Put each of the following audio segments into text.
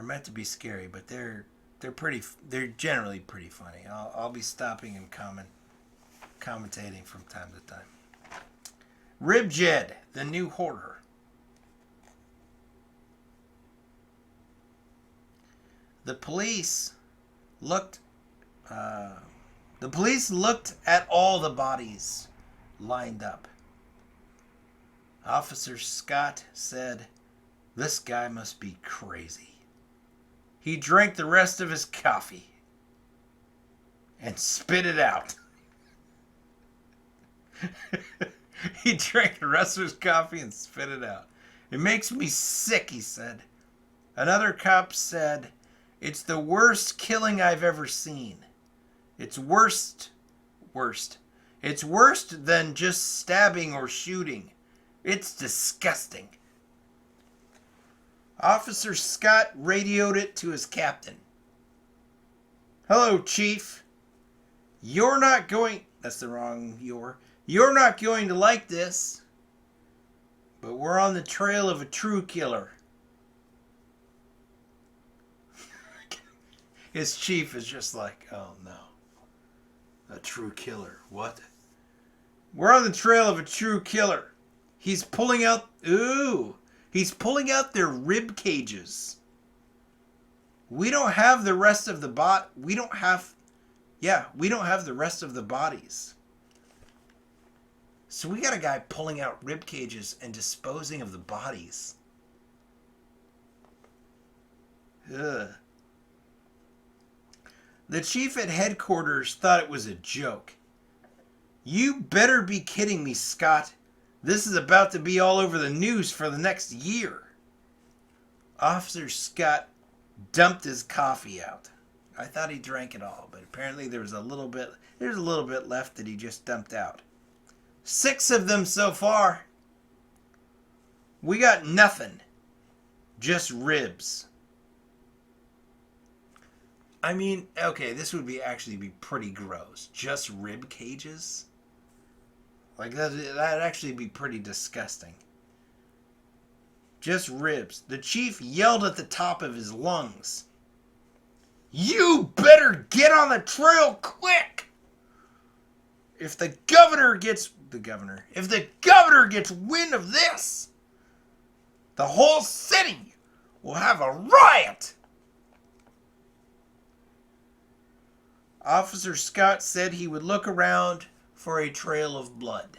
They're meant to be scary, but they're generally pretty funny. I'll be stopping and commentating from time to time. RibJed, the new horror. The police looked at all the bodies lined up. Officer Scott said, "This guy must be crazy." He drank the rest of his coffee and spit it out. He drank the rest of his coffee and spit it out. "It makes me sick," he said. Another cop said, "It's the worst killing I've ever seen. It's worst. It's worse than just stabbing or shooting. It's disgusting." Officer Scott radioed it to his captain. "Hello, Chief. You're not going to like this, but we're on the trail of a true killer." His chief is just like, "Oh no. A true killer. What?" "We're on the trail of a true killer. He's pulling out their rib cages. We don't have the rest of the we don't have the rest of the bodies. So we got a guy pulling out rib cages and disposing of the bodies." Ugh. The chief at headquarters thought it was a joke. "You better be kidding me, Scott. This is about to be all over the news for the next year." Officer Scott dumped his coffee out. I thought he drank it all, but apparently there's a little bit left that he just dumped out. "6 of them so far. We got nothing. Just ribs." I mean, okay, this would actually be pretty gross. Just rib cages? Like, that'd actually be pretty disgusting. Just ribs. The chief yelled at the top of his lungs, "You better get on the trail quick! If the governor gets wind of this, the whole city will have a riot." Officer Scott said he would look around for a trail of blood.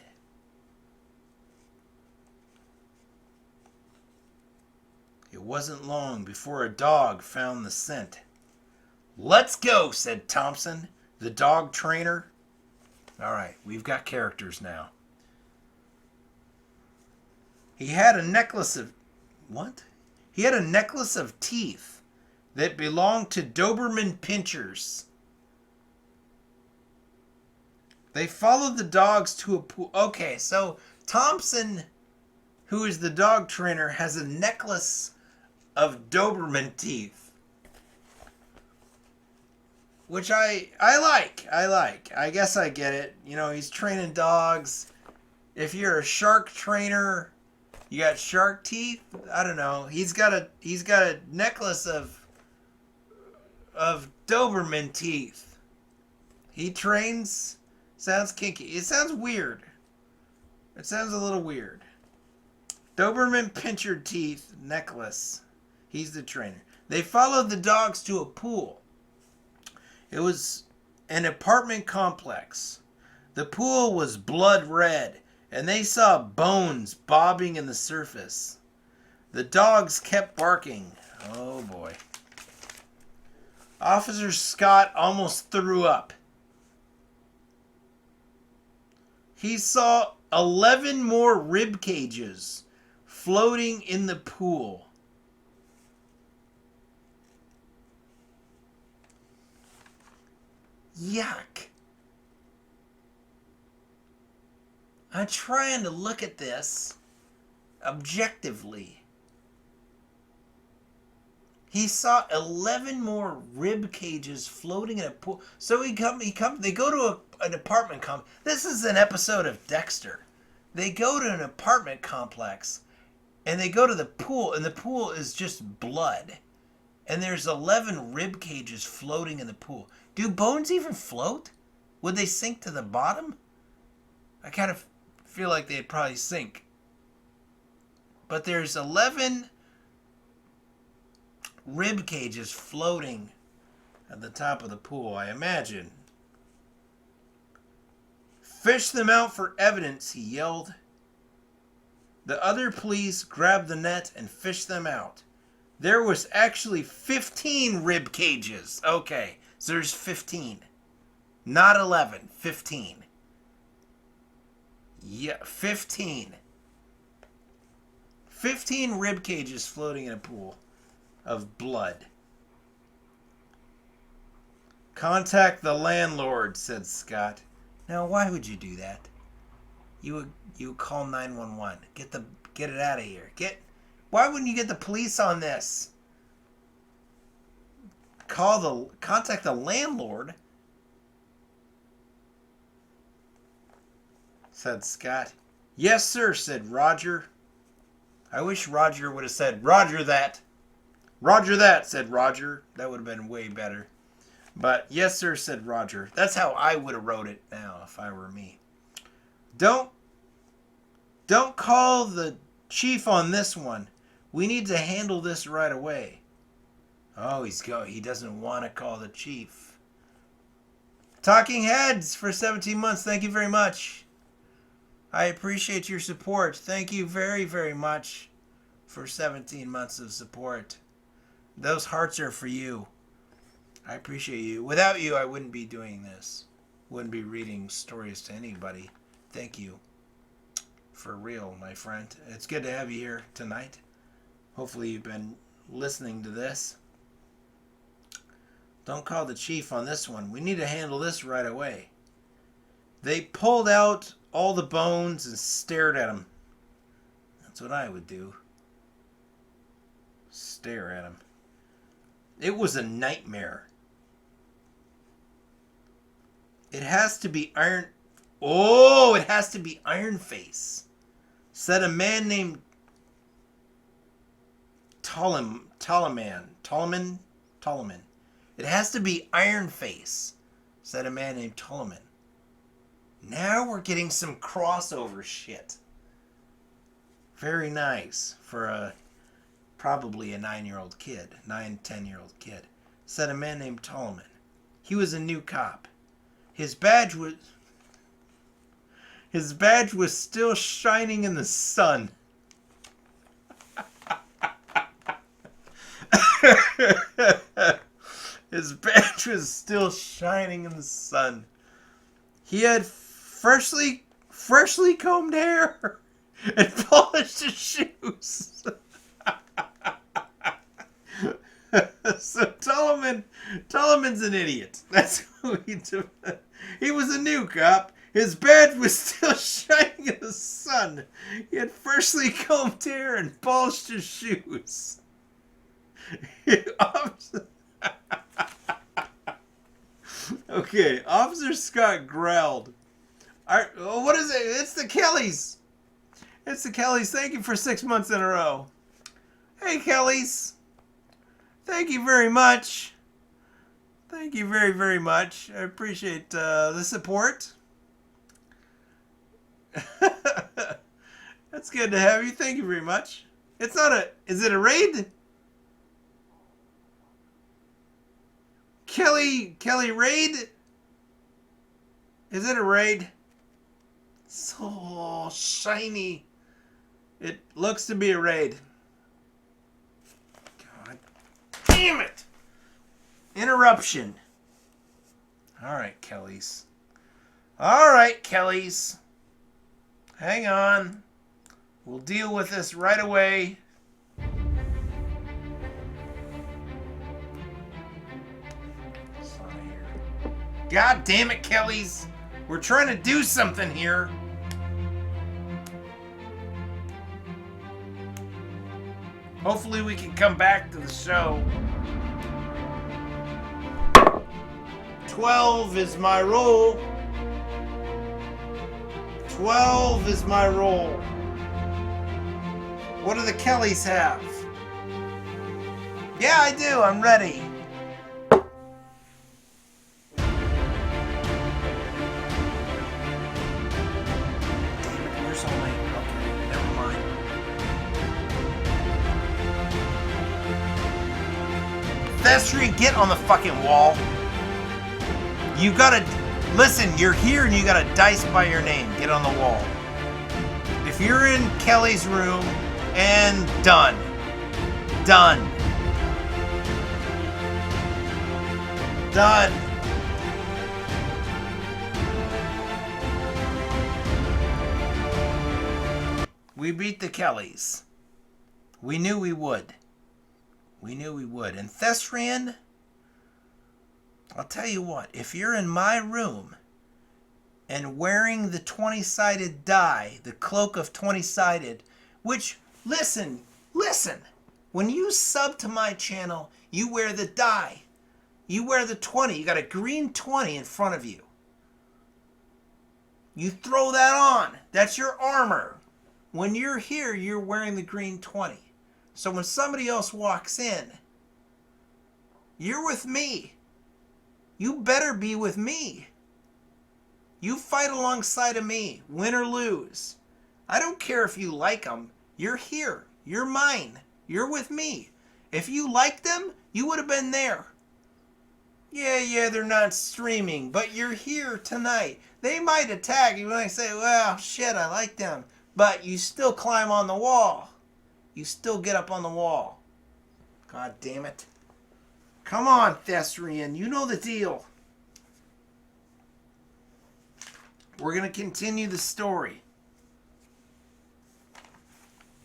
It wasn't long before a dog found the scent. "Let's go," said Thompson, the dog trainer. All right, we've got characters now. He had a necklace of teeth that belonged to Doberman Pinschers. They followed the dogs to a pool. Okay, so Thompson, who is the dog trainer, has a necklace of Doberman teeth, which I like. I guess I get it. You know, he's training dogs. If you're a shark trainer, you got shark teeth. I don't know. He's got a necklace of Doberman teeth. He trains. Sounds kinky. It sounds weird. It sounds a little weird. Doberman Pinscher teeth necklace. He's the trainer. They followed the dogs to a pool. It was an apartment complex. The pool was blood red, and they saw bones bobbing in the surface. The dogs kept barking. Oh boy. Officer Scott almost threw up. He saw 11 more rib cages floating in the pool. Yuck. I'm trying to look at this objectively. He saw 11 more rib cages floating in a pool. So they go to an apartment complex. This is an episode of Dexter. They go to an apartment complex and they go to the pool, and the pool is just blood. And there's 11 rib cages floating in the pool. Do bones even float? Would they sink to the bottom? I kind of feel like they'd probably sink. But there's 11 rib cages floating at the top of the pool, I imagine. Fish them out for evidence, he yelled. The other police grabbed the net and fished them out. There was actually 15 rib cages. Okay, so there's 15. Not 11, 15. Yeah, 15. 15 rib cages floating in a pool of blood. Contact the landlord, said Scott. Now, why would you do that? You would call 911. Get it out of here. Why wouldn't you get the police on this? Contact the landlord, said Scott. Yes, sir, said Roger. I wish Roger would have said, Roger that. Roger that, said Roger. That would have been way better. But, yes, sir, said Roger. That's how I would have wrote it now if I were me. Don't call the chief on this one. We need to handle this right away. Oh, he doesn't want to call the chief. Talking Heads for 17 months. Thank you very much. I appreciate your support. Thank you very, very much for 17 months of support. Those hearts are for you. I appreciate you. Without you, I wouldn't be doing this. Wouldn't be reading stories to anybody. Thank you. For real, my friend. It's good to have you here tonight. Hopefully you've been listening to this. Don't call the chief on this one. We need to handle this right away. They pulled out all the bones and stared at him. That's what I would do. Stare at him. It was a nightmare. It has to be Iron... Oh, it has to be Iron Face, said a man named Toloman. It has to be Iron Face, said a man named Toloman. Now we're getting some crossover shit. Very nice for probably a 9-year-old kid, 10-year-old kid, said a man named Toloman. He was a new cop. His badge was still shining in the sun. His badge was still shining in the sun. He had freshly combed hair and polished his shoes. So Toloman's an idiot. That's who he was a new cop. His badge was still shining in the sun. He had freshly combed hair and polished his shoes. Okay, Officer Scott growled. What is it? It's the Kellys. It's the Kellys. Thank you for 6 months in a row. Hey, Kellys. Thank you very much. Thank you very, very much. I appreciate the support. That's good to have you. Thank you very much. It's not a... Is it a raid? Kelly raid? Is it a raid? So shiny. It looks to be a raid. God damn it. Interruption. Alright, Kellys. Alright, Kellys. Hang on. We'll deal with this right away. God damn it, Kellys. We're trying to do something here. Hopefully we can come back to the show. 12 is my roll. 12 is my roll. What do the Kellys have? Yeah, I do. I'm ready. Damn it, where's all my... Okay, never mind. Thestrian, get on the fucking wall. You gotta... Listen, you're here and you got a dice by your name. Get on the wall. If you're in Kelly's room, and done. Done. Done. We beat the Kellys. We knew we would. We knew we would. And Thestrian, I'll tell you what, if you're in my room and wearing the 20-sided die, the cloak of 20-sided, which, listen, when you sub to my channel, you wear the die. You wear the 20. You got a green 20 in front of you. You throw that on. That's your armor. When you're here, you're wearing the green 20. So when somebody else walks in, you're with me. You better be with me. You fight alongside of me, win or lose. I don't care if you like them. You're here. You're mine. You're with me. If you liked them, you would have been there. Yeah, they're not streaming, but you're here tonight. They might attack. You might say, well, shit, I like them. But you still climb on the wall. You still get up on the wall. God damn it. Come on, Thestrian. You know the deal. We're going to continue the story.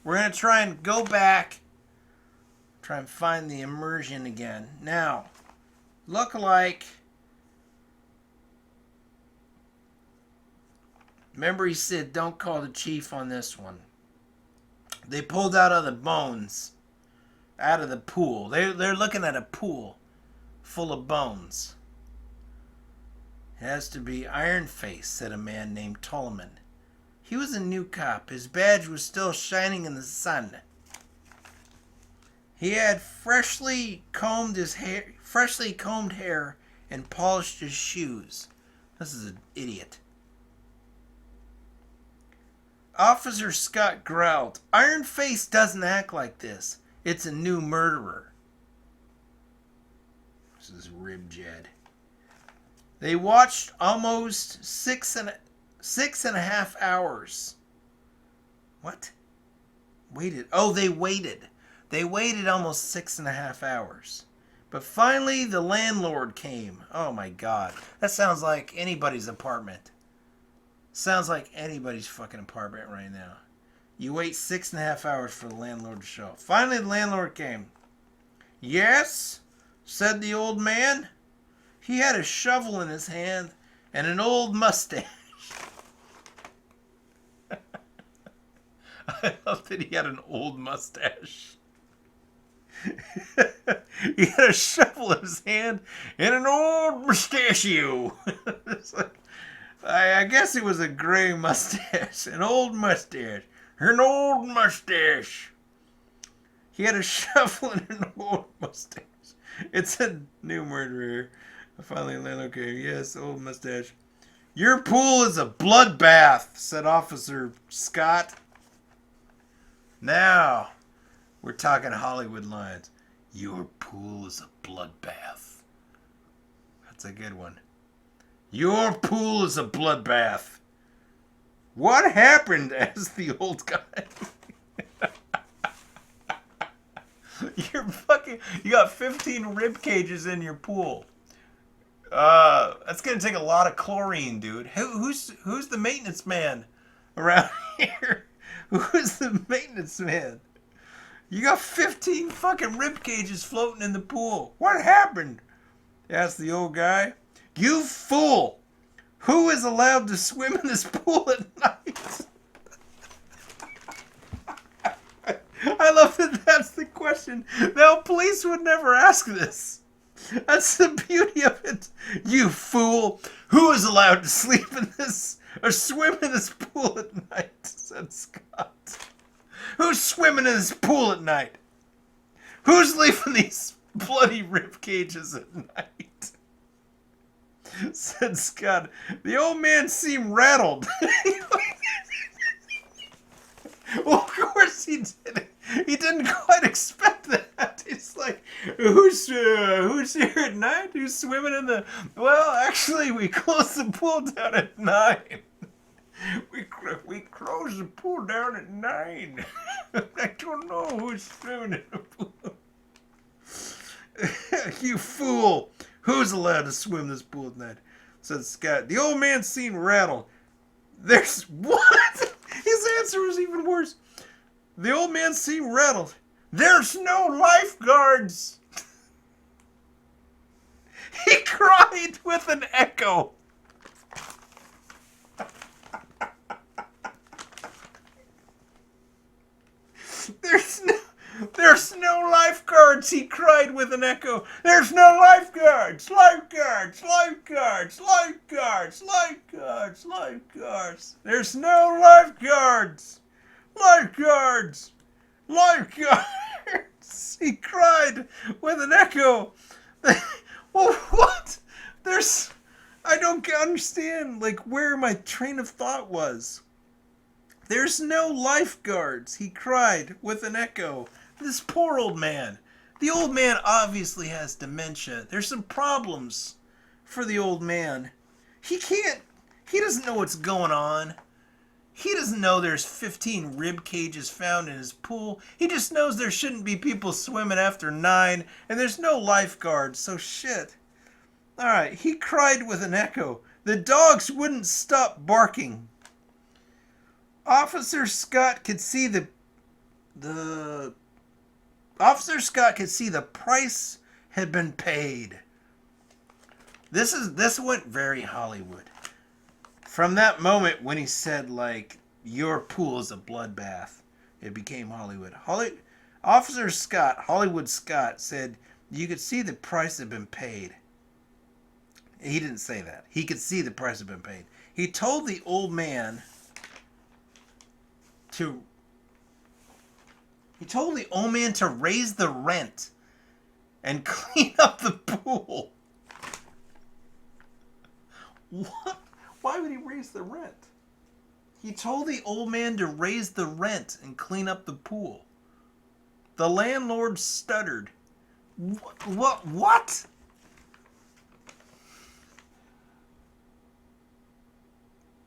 We're going to try and go back. Try and find the immersion again. Now, look like... Remember he said, don't call the chief on this one. They pulled out of the bones. Out of the pool. They're looking at a pool full of bones. It has to be Ironface, said a man named Tolman. He was a new cop. His badge was still shining in the sun. He had freshly combed hair and polished his shoes. This is an idiot. Officer Scott growled, Ironface doesn't act like this. It's a new murderer. This is RibJed. They watched almost six and a half hours. What? Waited. Oh, they waited. They waited almost 6.5 hours. But finally, the landlord came. Oh my God. That sounds like anybody's apartment. Sounds like anybody's fucking apartment right now. You wait 6.5 hours for the landlord to show up. Finally, the landlord came. Yes, said the old man. He had a shovel in his hand and an old mustache. I love that he had an old mustache. He had a shovel in his hand and an old mustachio. It's like, I guess it was a gray mustache. An old mustache. An old mustache. He had a shovel and an old mustache. It's a new murderer. Finally, okay, yes, old mustache. Your pool is a bloodbath, said Officer Scott. Now, we're talking Hollywood lines. Your pool is a bloodbath. That's a good one. Your pool is a bloodbath. What happened? Asked the old guy. You got 15 rib cages in your pool. That's gonna take a lot of chlorine, dude. Who's the maintenance man around here? Who's the maintenance man? You got 15 fucking rib cages floating in the pool. What happened? Asked the old guy. You fool! Who is allowed to swim in this pool at night? I love that that's the question. Now, police would never ask this. That's the beauty of it. You fool! Who is allowed to sleep in this or swim in this pool at night? Said Scott. Who's swimming in this pool at night? Who's leaving these bloody rib cages at night? Said Scott. The old man seemed rattled. Well, of course he did. He didn't quite expect that. He's like, who's here at night? Who's swimming in the... Well, actually, we closed the pool down at 9. We closed the pool down at 9. I don't know who's swimming in the pool. You fool. Who's allowed to swim this pool at night? Said Scott. The old man seemed rattled. There's... What? His answer was even worse. The old man seemed rattled. There's no lifeguards. He cried with an echo. There's no lifeguards, he cried with an echo. There's no lifeguards, lifeguards, lifeguards, lifeguards, lifeguards, lifeguards. There's no lifeguards, lifeguards, lifeguards. He cried with an echo. Well, what? I don't understand, like, where my train of thought was. There's no lifeguards, he cried with an echo. This poor old man. The old man obviously has dementia. There's some problems for the old man. He doesn't know what's going on. He doesn't know there's 15 rib cages found in his pool. He just knows there shouldn't be people swimming after 9, and there's no lifeguards, so shit. Alright, he cried with an echo. The dogs wouldn't stop barking. Officer Scott could see the price had been paid. This went very Hollywood. From that moment when he said, like, your pool is a bloodbath, it became Hollywood. Officer Scott, Hollywood Scott, said you could see the price had been paid. He didn't say that. He could see the price had been paid. He told the old man to raise the rent and clean up the pool. What? Why would he raise the rent? He told the old man to raise the rent and clean up the pool. The landlord stuttered. What?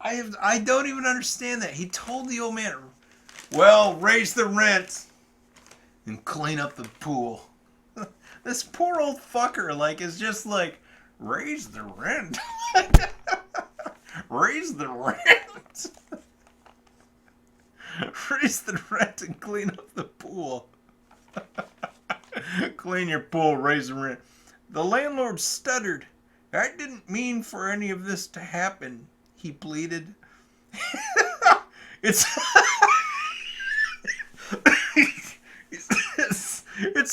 I don't even understand that. He told the old man, well, raise the rent and clean up the pool. This poor old fucker, like, is just like, raise the rent. Raise the rent. Raise the rent and clean up the pool. Clean your pool, raise the rent. The landlord stuttered. I didn't mean for any of this to happen, he pleaded. It's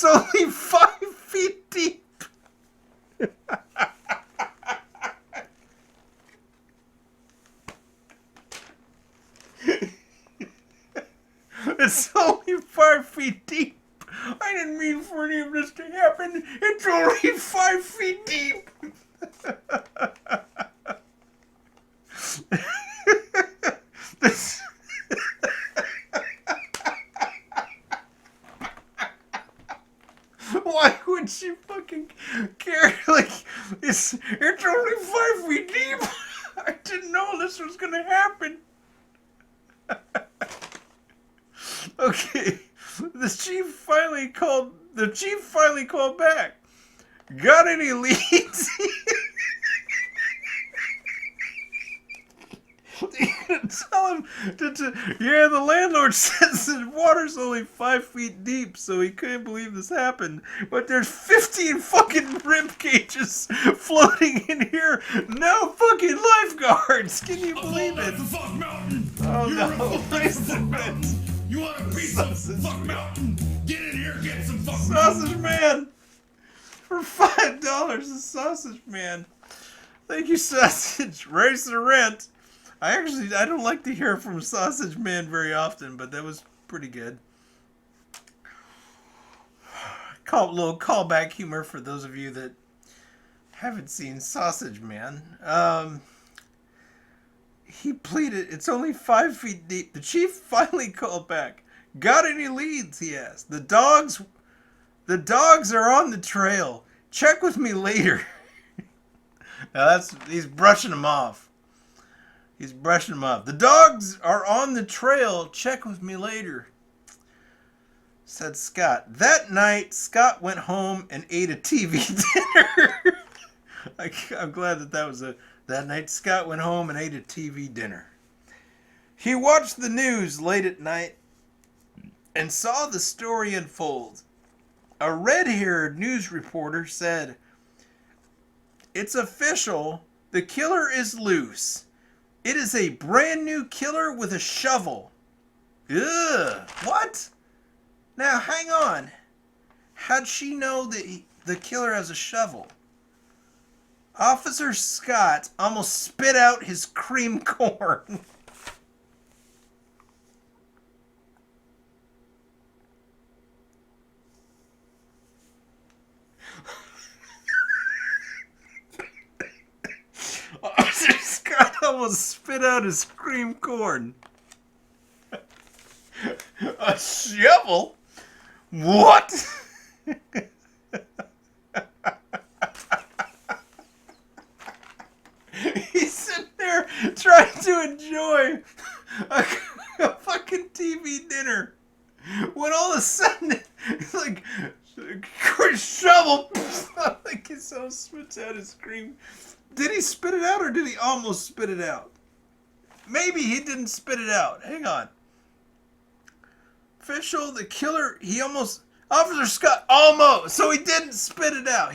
only 5 feet deep. It's only 5 feet deep. I didn't mean for any of this to happen. It's only 5 feet deep. Why would she fucking care? Like, it's only 5 feet deep. I didn't know this was gonna happen. Okay, the chief finally called back. Got any leads? Tell him yeah, the landlord says the water's only 5 feet deep, so he couldn't believe this happened. But there's 15 fucking rib cages floating in here. No fucking lifeguards. Can you believe it? Fuck mountain. Oh You're no! a fuck mountain. You want a piece of fuck mountain? Get in here, get some fuck Sausage man. For $5, a sausage man. Thank you, sausage. Raise the rent. I don't like to hear from Sausage Man very often, but that was pretty good. Little callback humor for those of you that haven't seen Sausage Man. He pleaded, "It's only 5 feet deep." The chief finally called back. "Got any leads?" he asked. The dogs are on the trail. Check with me later." Now he's brushing them off. He's brushing them off. "The dogs are on the trail. Check with me later," said Scott. That night, Scott went home and ate a TV dinner. I'm glad that night Scott went home and ate a TV dinner. He watched the news late at night and saw the story unfold. A red-haired news reporter said, "It's official. The killer is loose. It is a brand new killer with a shovel." Ugh. What? Now, hang on. How'd she know that the killer has a shovel? Officer Scott almost spit out his cream corn. Officer Scott almost spit out his cream corn. A shovel? What? He's sitting there trying to enjoy a fucking TV dinner when all of a sudden it's like shovel. Like he so spits out his cream. Did he spit it out or did he almost spit it out? Maybe he didn't spit it out. Hang on. Official, the killer, Officer Scott almost, so he didn't spit it out.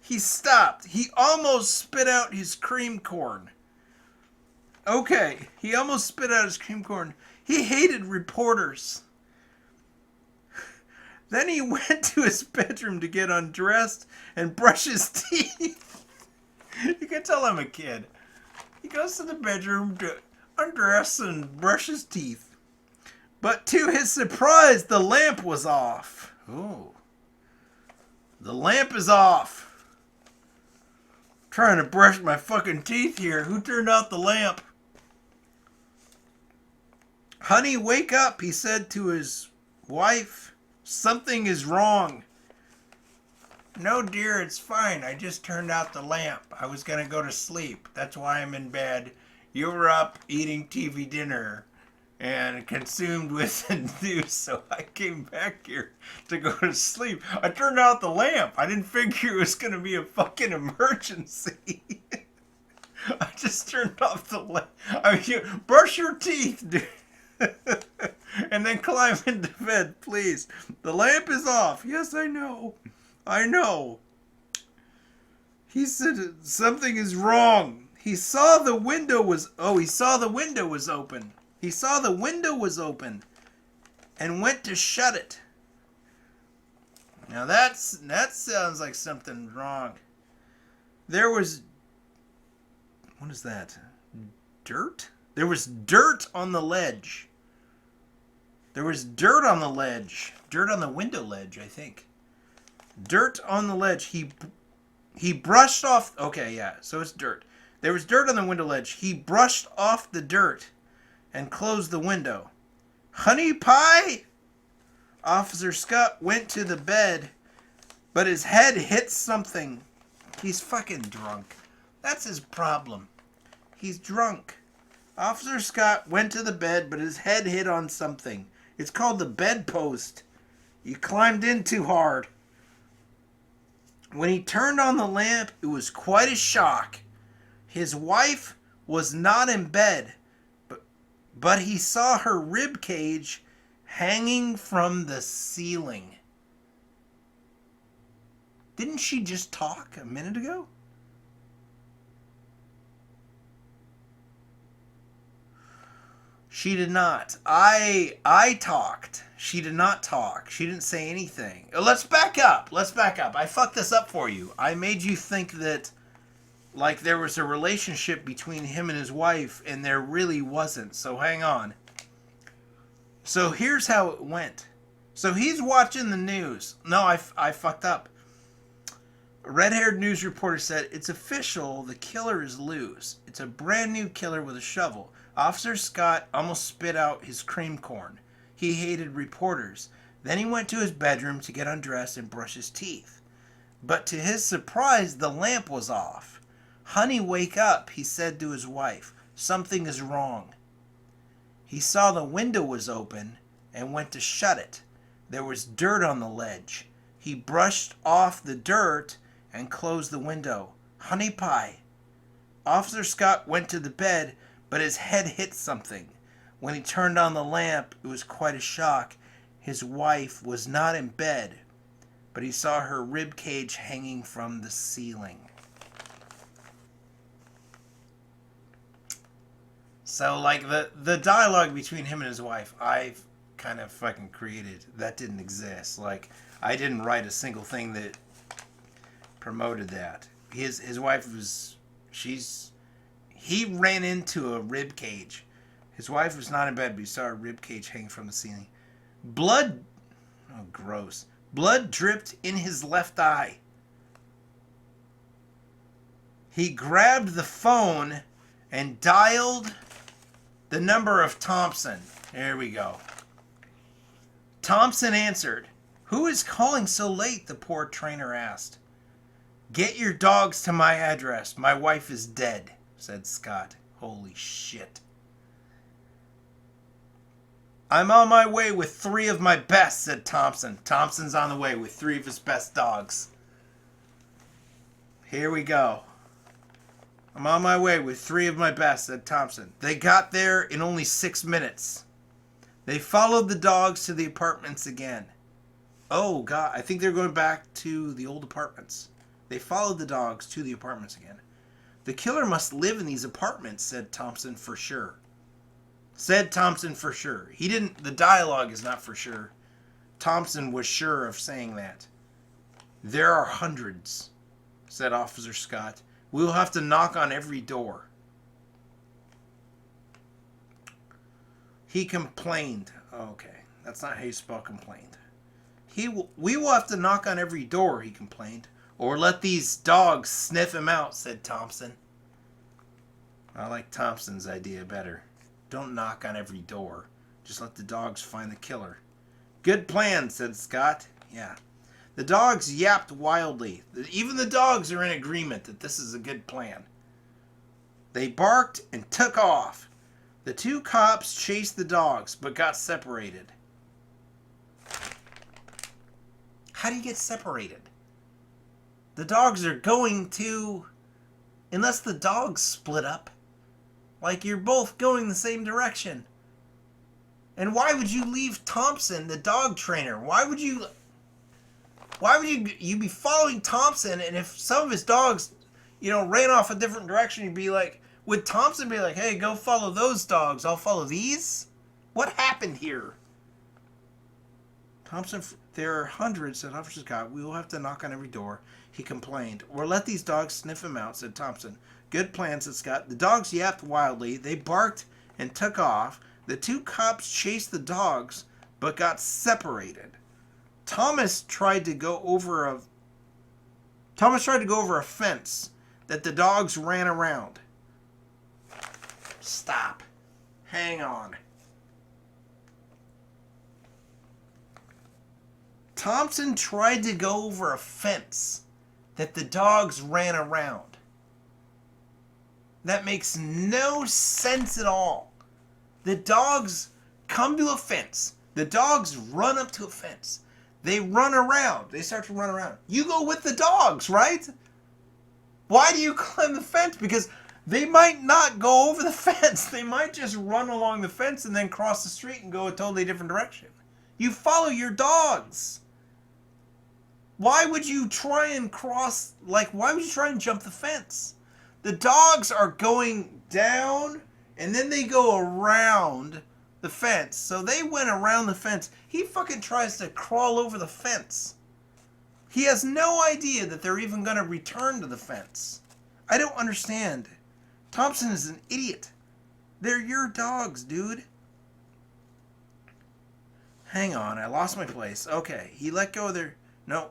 He stopped. He almost spit out his cream corn. Okay, he almost spit out his cream corn. He hated reporters. Then he went to his bedroom to get undressed and brush his teeth. You can tell I'm a kid. He goes to the bedroom to undress and brush his teeth. But to his surprise, the lamp was off. Oh. The lamp is off. I'm trying to brush my fucking teeth here. Who turned out the lamp? "Honey, wake up," he said to his wife. "Something is wrong." "No, dear, it's fine. I just turned out the lamp. I was going to go to sleep. That's why I'm in bed. You were up eating TV dinner and consumed with the news, so I came back here to go to sleep. I turned out the lamp. I didn't figure it was going to be a fucking emergency. I just turned off the lamp. I mean, brush your teeth, dude." And then climb into bed, please. "The lamp is off." "Yes, I know. I know." He said something is wrong. He saw the window was open. He saw the window was open and went to shut it. Now that sounds like something's wrong. There was, what is that? Dirt? There was dirt on the ledge. There was dirt on the ledge. Dirt on the window ledge, I think. Dirt on the ledge. He brushed off. Okay, yeah, so it's dirt. There was dirt on the window ledge. He brushed off the dirt and closed the window. "Honey pie?" Officer Scott went to the bed, but his head hit something. He's fucking drunk. That's his problem. He's drunk. Officer Scott went to the bed, but his head hit on something. It's called the bedpost. He climbed in too hard. When he turned on the lamp, it was quite a shock. His wife was not in bed, but he saw her rib cage hanging from the ceiling. Didn't she just talk a minute ago? She did not. I talked. She did not talk. She didn't say anything. Let's back up. I fucked this up for you. I made you think that like there was a relationship between him and his wife, and there really wasn't. So hang on. So here's how it went. So he's watching the news. No, I fucked up. A red-haired news reporter said, "It's official, the killer is loose. It's a brand new killer with a shovel." Officer Scott almost spit out his cream corn. He hated reporters. Then he went to his bedroom to get undressed and brush his teeth. But to his surprise, the lamp was off. "Honey, wake up," he said to his wife. "Something is wrong." He saw the window was open and went to shut it. There was dirt on the ledge. He brushed off the dirt and closed the window. Honey pie. Officer Scott went to the bed, but his head hit something. When he turned on the lamp, it was quite a shock. His wife was not in bed, but he saw her rib cage hanging from the ceiling. So, like, the dialogue between him and his wife, I've kind of fucking created. That didn't exist. Like, I didn't write a single thing that promoted that. His wife was, he ran into a rib cage. His wife was not in bed, but he saw a rib cage hanging from the ceiling. Blood, oh gross. Blood dripped in his left eye. He grabbed the phone and dialed the number of Thompson. There we go. Thompson answered. "Who is calling so late?" the poor trainer asked. "Get your dogs to my address. My wife is dead," said Scott. Holy shit. "I'm on my way with 3 of my best," said Thompson. Thompson's on the way with 3 of his best dogs. Here we go. "I'm on my way with 3 of my best," said Thompson. They got there in only 6 minutes. They followed the dogs to the apartments again. Oh, God. I think they're going back to the old apartments. They followed the dogs to the apartments again. "The killer must live in these apartments," said Thompson for sure. Said Thompson for sure. He didn't, the dialogue is not for sure. Thompson was sure of saying that. "There are hundreds," said Officer Scott. "We'll have to knock on every door." He complained. Okay, that's not how you spell complained. We will have to knock on every door, he complained. "Or let these dogs sniff him out," said Thompson. I like Thompson's idea better. Don't knock on every door. Just let the dogs find the killer. "Good plan," said Scott. Yeah. The dogs yapped wildly. Even the dogs are in agreement that this is a good plan. They barked and took off. The 2 cops chased the dogs, but got separated. How do you get separated? The dogs are going to... Unless the dogs split up. Like, you're both going the same direction. And why would you leave Thompson, the dog trainer? Why would you be following Thompson, and if some of his dogs, ran off a different direction, you'd be like, would Thompson be like, "Hey, go follow those dogs, I'll follow these"? What happened here? Thompson, "There are hundreds," said Officer Scott. "We will have to knock on every door," he complained. "Or let these dogs sniff him out," said Thompson. "Good plan," said Scott. The dogs yapped wildly. They barked and took off. The 2 cops chased the dogs, but got separated. Thomas tried to go over a fence that the dogs ran around. Stop. Hang on. Thompson tried to go over a fence that the dogs ran around. That makes no sense at all. The dogs come to a fence. The dogs run up to a fence. They run around. They start to run around. You go with the dogs, right? Why do you climb the fence? Because they might not go over the fence. They might just run along the fence and then cross the street and go a totally different direction. You follow your dogs. Why would you try and why would you try and jump the fence? The dogs are going down and then they go around the fence. So they went around the fence. He fucking tries to crawl over the fence. He has no idea that they're even going to return to the fence. I don't understand. Thompson is an idiot. They're your dogs, dude. Hang on, I lost my place. Okay, he let go of their... No.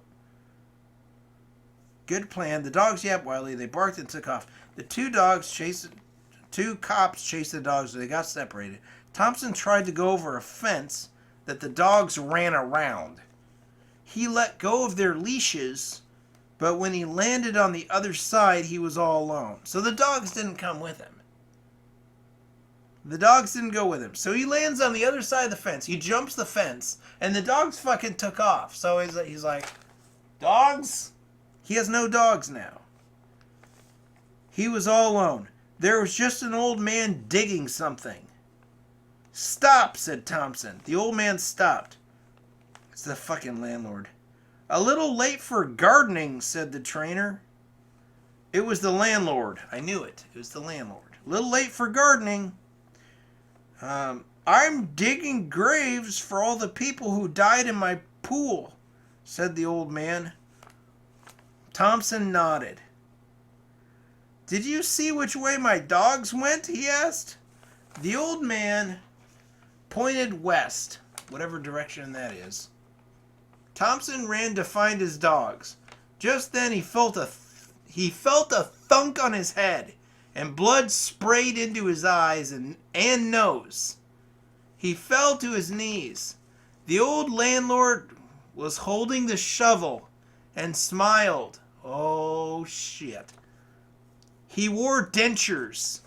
Good plan. The dogs yapped wildly. They barked and took off. The two cops chased the dogs. They got separated. Thompson tried to go over a fence that the dogs ran around. He let go of their leashes, but when he landed on the other side, he was all alone. So the dogs didn't come with him. The dogs didn't go with him. So he lands on the other side of the fence. He jumps the fence, and the dogs fucking took off. So he's like, dogs? He has no dogs now. He was all alone. There was just an old man digging something. Stop, said Thompson. The old man stopped. It's the fucking landlord. A little late for gardening, said the trainer. It was the landlord. I knew it. It was the landlord. A little late for gardening. I'm digging graves for all the people who died in my pool, said the old man. Thompson nodded. Did you see which way my dogs went? He asked. The old man pointed west, whatever direction that is. Thompson ran to find his dogs. Just then he felt a thunk on his head, and blood sprayed into his eyes and nose. He fell to his knees. The old landlord was holding the shovel and smiled. Oh, shit. He wore dentures.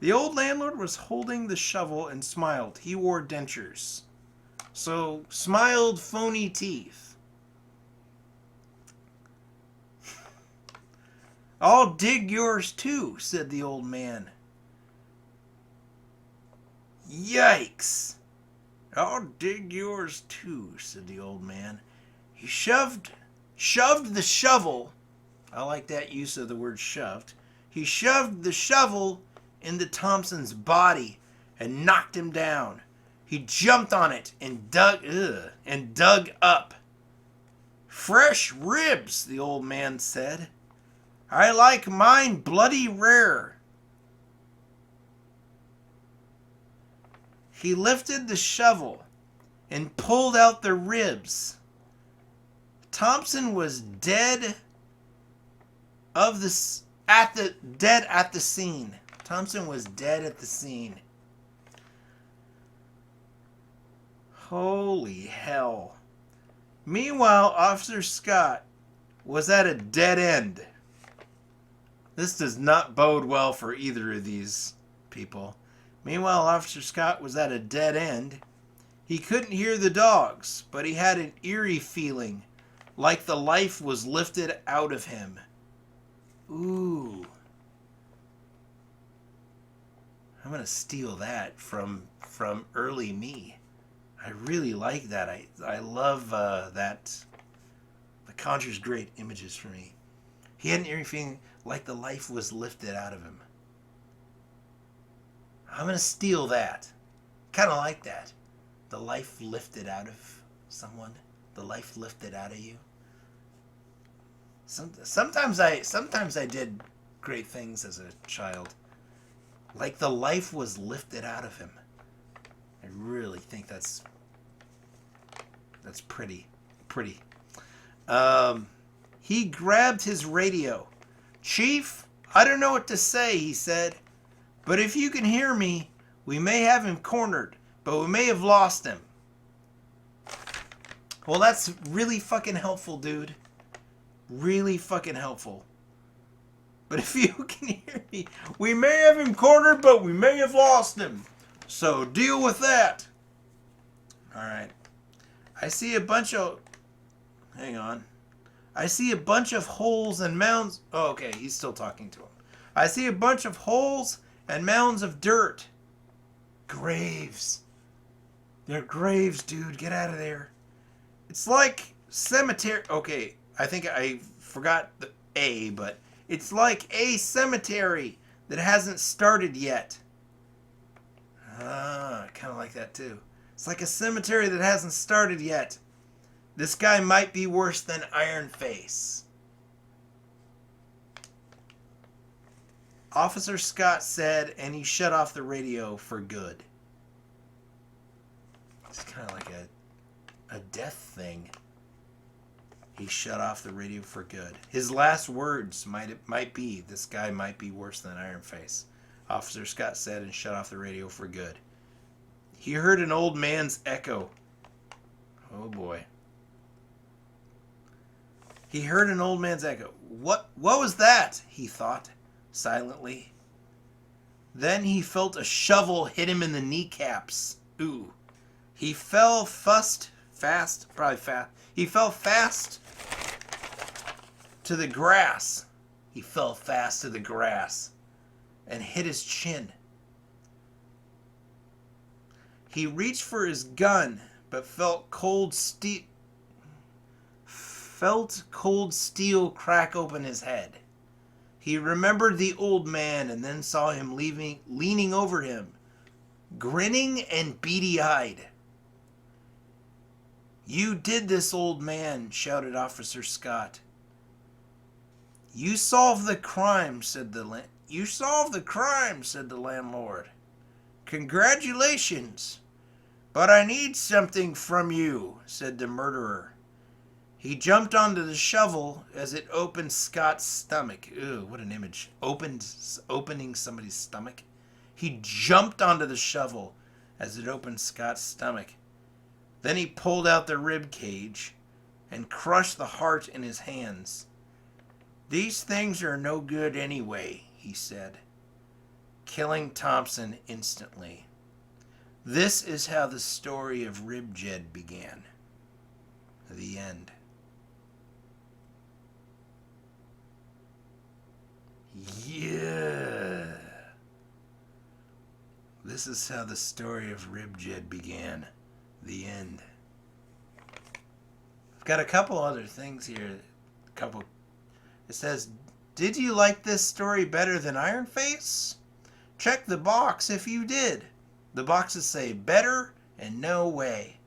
The old landlord was holding the shovel and smiled. He wore dentures. So, smiled phony teeth. I'll dig yours too, said the old man. Yikes. I'll dig yours too, said the old man. He shoved the shovel. I like that use of the word shoved. He shoved the shovel into Thompson's body and knocked him down. He jumped on it and dug up. Fresh ribs, the old man said. I like mine bloody rare. He lifted the shovel and pulled out the ribs. Thompson was dead at the scene. Thompson was dead at the scene. Holy hell. Meanwhile, Officer Scott was at a dead end. This does not bode well for either of these people. Meanwhile, Officer Scott was at a dead end. He couldn't hear the dogs, but he had an eerie feeling, like the life was lifted out of him. Ooh. I'm going to steal that from early me. I really like that. I love that. The Conjures great images for me. He had an eerie feeling like the life was lifted out of him. I'm going to steal that. Kind of like that. The life lifted out of someone. The life lifted out of you. Sometimes I did great things as a child. Like the life was lifted out of him. I really think that's pretty. He grabbed his radio. Chief, I don't know what to say, he said. But if you can hear me, we may have him cornered, but we may have lost him. Well, that's really fucking helpful, dude. Really fucking helpful. But if you can hear me, we may have him cornered, but we may have lost him. So deal with that. Alright. I see a bunch of... Hang on. I see a bunch of holes and mounds... Oh, okay, he's still talking to him. I see a bunch of holes and mounds of dirt. Graves. They're graves, dude. Get out of there. It's like cemetery... Okay, I think I forgot the A, but... It's like a cemetery that hasn't started yet. I kind of like that too. It's like a cemetery that hasn't started yet. This guy might be worse than Iron Face. Officer Scott said, and he shut off the radio for good. It's kind of like a death thing. He shut off the radio for good. His last words might be, this guy might be worse than Iron Face. Officer Scott said and shut off the radio for good. He heard an old man's echo. Oh boy. He heard an old man's echo. What was that? He thought, silently. Then he felt a shovel hit him in the kneecaps. Ooh. He fell fast to the grass. He fell fast to the grass and hit his chin. He reached for his gun, but felt cold steel crack open his head. He remembered the old man and then saw him leaning over him, grinning and beady-eyed. "You did this, old man," shouted Officer Scott. You solved the crime," said the landlord. "Congratulations. But I need something from you," said the murderer. He jumped onto the shovel as it opened Scott's stomach. Ew, what an image. Opening somebody's stomach. He jumped onto the shovel as it opened Scott's stomach. Then he pulled out the rib cage and crushed the heart in his hands. "These things are no good anyway," he said, killing Thompson instantly. This is how the story of RibJed began. The end. Yeah. This is how the story of RibJed began. The end. I've got a couple other things here. It says, "Did you like this story better than Iron Face? Check the box if you did." The boxes say better and no way.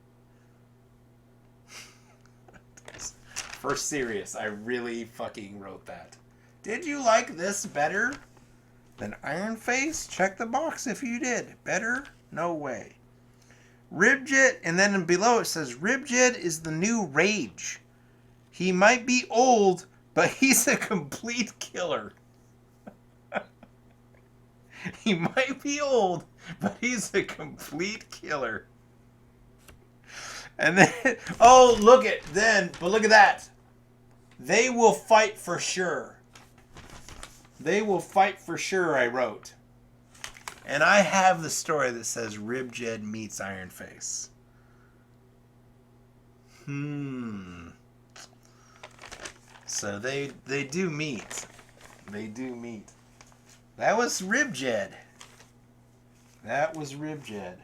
For serious, I really fucking wrote that. Did you like this better than Iron Face? Check the box if you did. Better? No way. RibJed, and then below it says, RibJed is the new rage. He might be old, but he's a complete killer. He might be old, but he's a complete killer. And then, oh, look at that. They will fight for sure. They will fight for sure, I wrote. And I have the story that says RibJed meets Iron Face. So they do meet. They do meet. That was RibJed. That was RibJed.